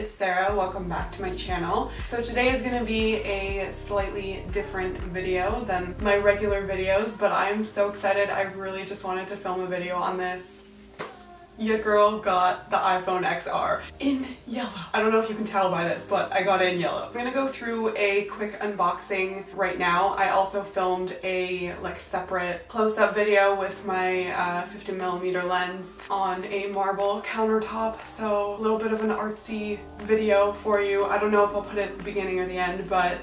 It's Sarah. Welcome back to my channel. So today is going to be a slightly different video than my regular videos, but I'm so excited. I really just wanted to film a video on this. Your girl got the iPhone XR in yellow. I don't know if you can tell by this, but I got it in yellow. I'm gonna go through a quick unboxing right now. I also filmed a separate close-up video with my 50mm lens on a marble countertop, so a little bit of an artsy video for you. I don't know if I'll put it at the beginning or the end, but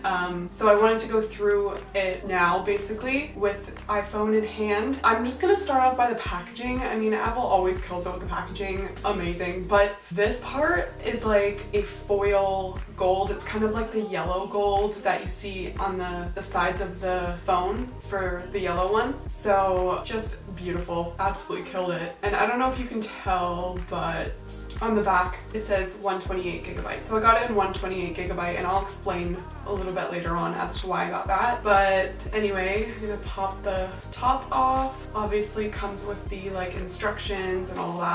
so I wanted to go through it now, basically, with iPhone in hand. I'm just gonna start off by the packaging. I mean, Apple always kills it with the packaging, amazing, but this part is like a foil gold. It's kind of like the yellow gold that you see on the sides of the phone for the yellow one. So just beautiful, absolutely killed it. And I don't know if you can tell, but on the back it says 128GB. So I got it in 128GB, and I'll explain a little bit later on as to why I got that. But anyway, I'm gonna pop the top off. Obviously comes with the instructions and all that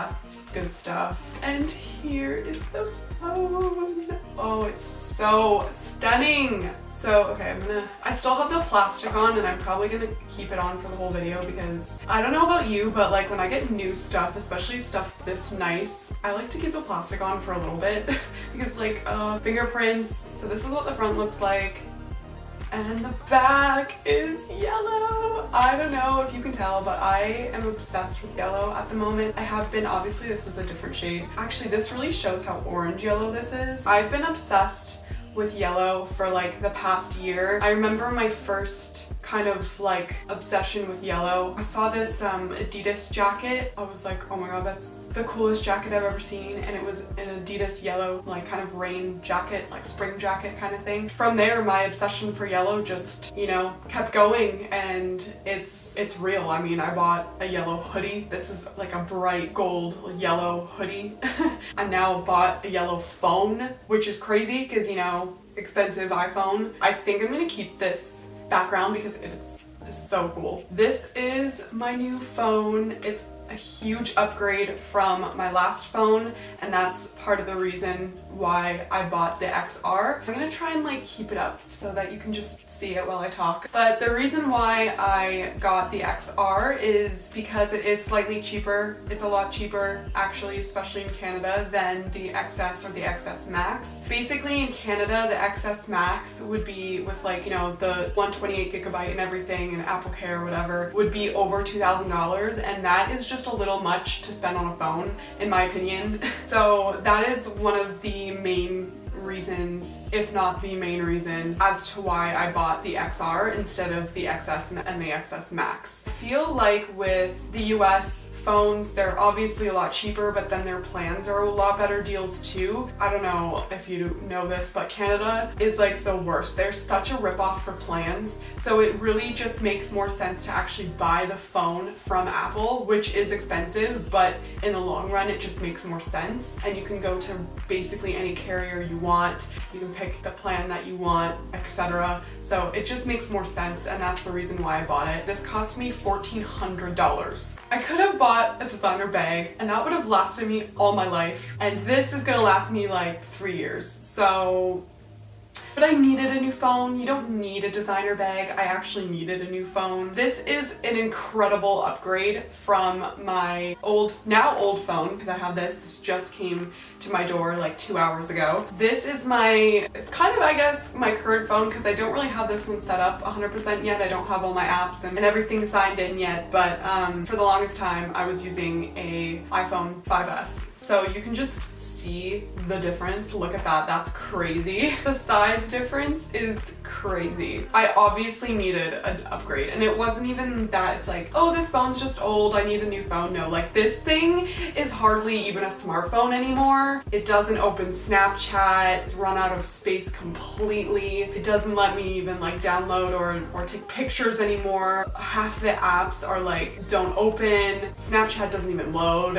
good stuff. And here is the phone. Oh, it's so stunning. So okay, I still have the plastic on, and I'm probably gonna keep it on for the whole video because I don't know about you, but when I get new stuff, especially stuff this nice, I like to keep the plastic on for a little bit because fingerprints. So this is what the front looks like. And the back is yellow. I don't know if you can tell, but I am obsessed with yellow at the moment. I have been, obviously this is a different shade. Actually, this really shows how orange yellow this is. I've been obsessed with yellow for the past year. I remember my first kind of obsession with yellow. I saw this Adidas jacket. I was like, oh my god, that's the coolest jacket I've ever seen, and it was an Adidas yellow kind of rain jacket, spring jacket kind of thing. From there, my obsession for yellow just kept going, and it's real. I mean, I bought a yellow hoodie. This is a bright gold yellow hoodie. I now bought a yellow phone, which is crazy because expensive iPhone. I think I'm gonna keep this background because it's so cool. This is my new phone. It's a huge upgrade from my last phone, and that's part of the reason why I bought the XR. I'm gonna try and keep it up so that you can just see it while I talk. But the reason why I got the XR is because it is slightly cheaper. It's a lot cheaper actually, especially in Canada, than the XS or the XS Max. Basically in Canada, the XS Max would be with the 128GB and everything and Apple Care or whatever would be over $2,000, and that is just a little much to spend on a phone, in my opinion. So that is one of the main reasons, if not the main reason, as to why I bought the XR instead of the XS and the XS Max. I feel like with the US phones, they're obviously a lot cheaper, but then their plans are a lot better deals too. I don't know if you know this, but Canada is the worst. They're such a ripoff for plans, so it really just makes more sense to actually buy the phone from Apple, which is expensive, but in the long run it just makes more sense, and you can go to basically any carrier you want. You can pick the plan that you want, etc. So it just makes more sense, and that's the reason why I bought it. This cost me $1,400. I could have bought a designer bag, and that would have lasted me all my life, and this is gonna last me 3 years. So but I needed a new phone. You don't need a designer bag. I actually needed a new phone. This is an incredible upgrade from my now old phone, because I have this just came to my door like 2 hours ago. This is it's kind of, I guess, my current phone, because I don't really have this one set up 100% yet. I don't have all my apps and everything signed in yet, but for the longest time I was using a iPhone 5S. So you can just see the difference. Look at that, that's crazy. The size difference is crazy. I obviously needed an upgrade, and it wasn't even that it's like, oh, this phone's just old, I need a new phone. No, like this thing is hardly even a smartphone anymore. It doesn't open Snapchat, it's run out of space completely. It doesn't let me even like download or take pictures anymore. Half the apps are like, don't open. Snapchat doesn't even load.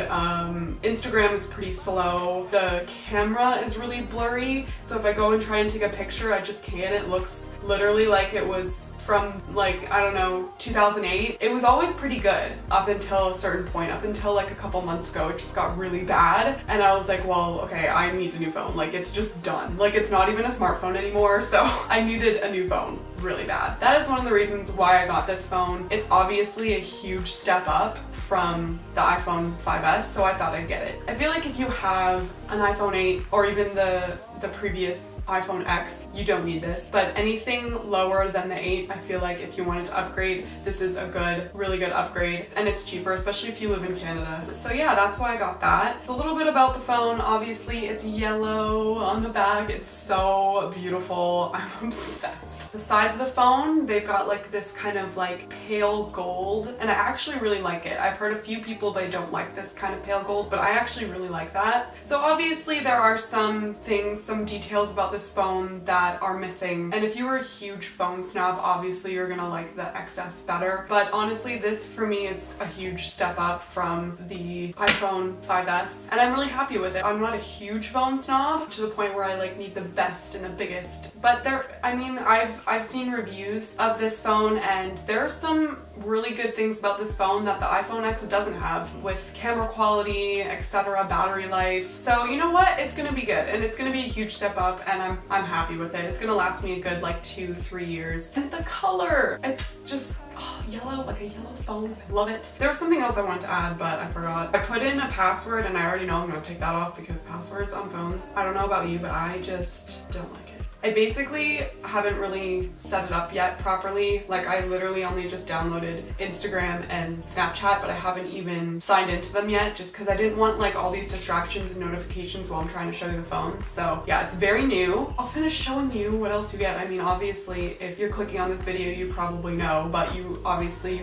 Instagram is pretty slow. The camera is really blurry, so if I go and try and take a picture, I just can't. It looks literally like it was from like, I don't know, 2008. It was always pretty good up until a certain point, up until like a couple months ago. It just got really bad, and I was like, well, okay, I need a new phone. Like, it's just done. Like, it's not even a smartphone anymore, so I needed a new phone really bad. That is one of the reasons why I got this phone. It's obviously a huge step up from the iPhone 5S, so I thought I'd get it. I feel like if you have an iPhone 8 or even the previous iPhone X, you don't need this, but anything lower than the 8, I feel like if you wanted to upgrade, this is a really good upgrade, and it's cheaper, especially if you live in Canada. So yeah, that's why I got that. It's a little bit about the phone. Obviously, it's yellow on the back. It's so beautiful. I'm obsessed. The sides of the phone, they've got like this kind of like pale gold, and I actually really like it. I've heard a few people, they don't like this kind of pale gold, but I actually really like that. So obviously there are some things, some details about this phone that are missing, and if you were a huge phone snob, obviously you're gonna like the XS better, but honestly this for me is a huge step up from the iPhone 5S, and I'm really happy with it. I'm not a huge phone snob to the point where I like need the best and the biggest, but I've seen reviews of this phone, and there are some really good things about this phone that the iPhone X doesn't have, with camera quality, etc., battery life. So you know what, it's gonna be good, and it's gonna be a huge step up, and I'm happy with it. It's gonna last me a good like 2-3 years. And the color, it's just yellow, like a yellow phone. I love it. There was something else I wanted to add, but I forgot. I put in a password, and I already know I'm gonna take that off because passwords on phones, I don't know about you, but I just don't like it. I basically haven't really set it up yet properly. Like, I literally only just downloaded Instagram and Snapchat, but I haven't even signed into them yet, just because I didn't want like all these distractions and notifications while I'm trying to show you the phone. So yeah, it's very new. I'll finish showing you what else you get. I mean, obviously if you're clicking on this video, you probably know, but you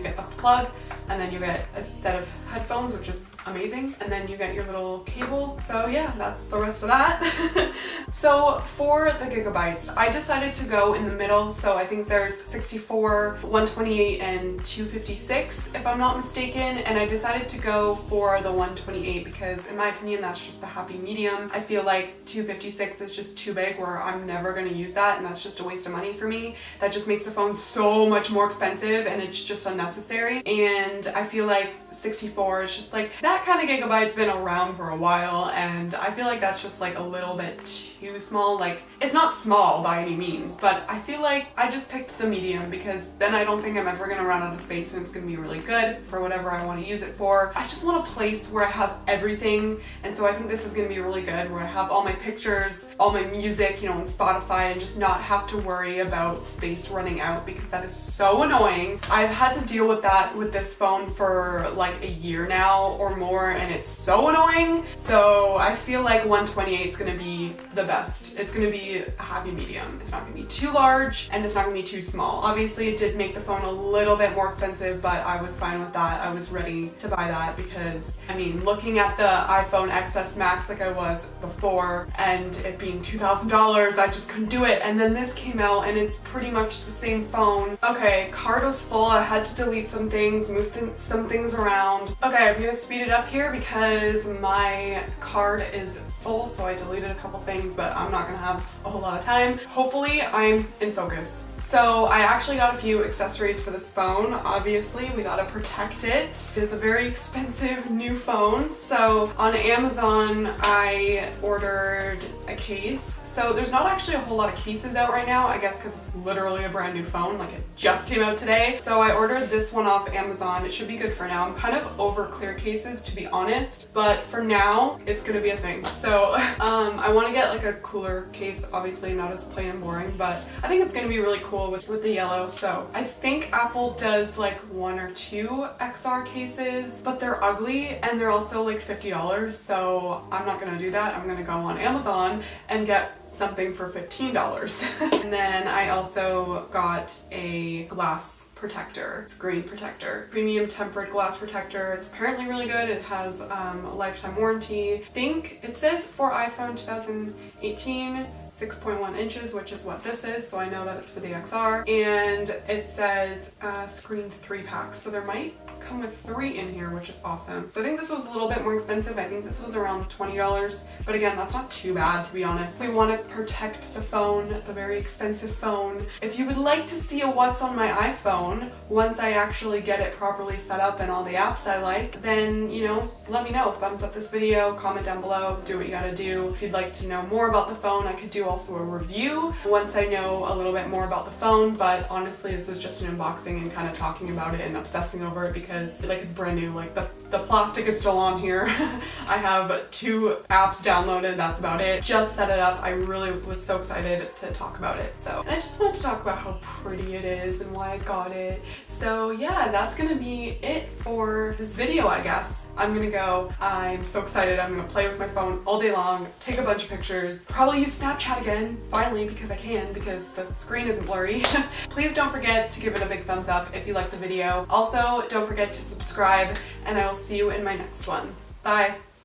get the plug, and then you get a set of headphones, which is amazing, and then you get your little cable. So yeah, that's the rest of that. So for the gigabytes, I decided to go in the middle, so I think there's 64, 128, and 256 if I'm not mistaken, and I decided to go for the 128 because in my opinion that's just the happy medium. I feel like 256 is just too big, where I'm never going to use that, and that's just a waste of money for me. That just makes the phone so much more expensive, and it's just unnecessary. And I feel like 64 is just like, that kind of gigabyte's been around for a while, and I feel like that's just like a little bit too small. Like, it's not small by any means, but I feel like I just picked the medium because then I don't think I'm ever gonna run out of space, and it's gonna be really good for whatever I want to use it for. I just want a place where I have everything, and so I think this is gonna be really good, where I have all my pictures, all my music, you know, on Spotify, and just not have to worry about space running out, because that is so annoying. I've had to deal with that with this phone for like a year now or more, and it's so annoying. So I feel like 128 is gonna be the best. It's gonna be a happy medium. It's not gonna be too large, and it's not gonna be too small. Obviously it did make the phone a little bit more expensive, but I was fine with that. I was ready to buy that because, I mean, looking at the iPhone XS Max like I was before, and it being $2,000, I just couldn't do it. And then this came out, and it's pretty much the same phone. Okay, card was full. I had to delete some things, move some things around. Okay, I'm gonna speed it up here because my card is full, so I deleted a couple things. but I'm not gonna have a whole lot of time. Hopefully I'm in focus. So I actually got a few accessories for this phone. Obviously, we gotta protect it. It is a very expensive new phone. So on Amazon, I ordered a case. So there's not actually a whole lot of cases out right now, I guess because it's literally a brand new phone, like it just came out today. So I ordered this one off Amazon. It should be good for now. I'm kind of over clear cases, to be honest, but for now, it's gonna be a thing. So I wanna get like a cooler case, obviously not as plain and boring, but I think it's gonna be really cool with the yellow. So I think Apple does like 1 or 2 XR cases, but they're ugly and they're also like $50. So I'm not gonna do that. I'm gonna go on Amazon and get something for $15. And then I also got a glass protector. It's a green protector. Premium tempered glass protector. It's apparently really good. It has a lifetime warranty. I think it says for iPhone 2018, 6.1 inches, which is what this is, so I know that it's for the XR. And it says screen 3-pack, so there might come with 3 in here, which is awesome. So I think this was a little bit more expensive. I think this was around $20, but again, that's not too bad, to be honest. We want to protect the phone, the very expensive phone. If you would like to see a what's on my iPhone once I actually get it properly set up and all the apps I like, then, you know, let me know. Thumbs up this video, comment down below, do what you gotta do. If you'd like to know more about the phone, I could do also a review once I know a little bit more about the phone, but honestly, this is just an unboxing and kind of talking about it and obsessing over it because like it's brand new. Like the plastic is still on here. I have 2 apps downloaded, that's about it. Just set it up. I really was so excited to talk about it. So, and I just wanted to talk about how pretty it is and why I got it. So yeah, that's gonna be it for this video, I guess. I'm gonna go. I'm so excited. I'm gonna play with my phone all day long, take a bunch of pictures, probably use Snapchat again, finally, because I can, because the screen isn't blurry. Please don't forget to give it a big thumbs up if you liked the video. Also, don't forget to subscribe, and I will see you in my next one. Bye!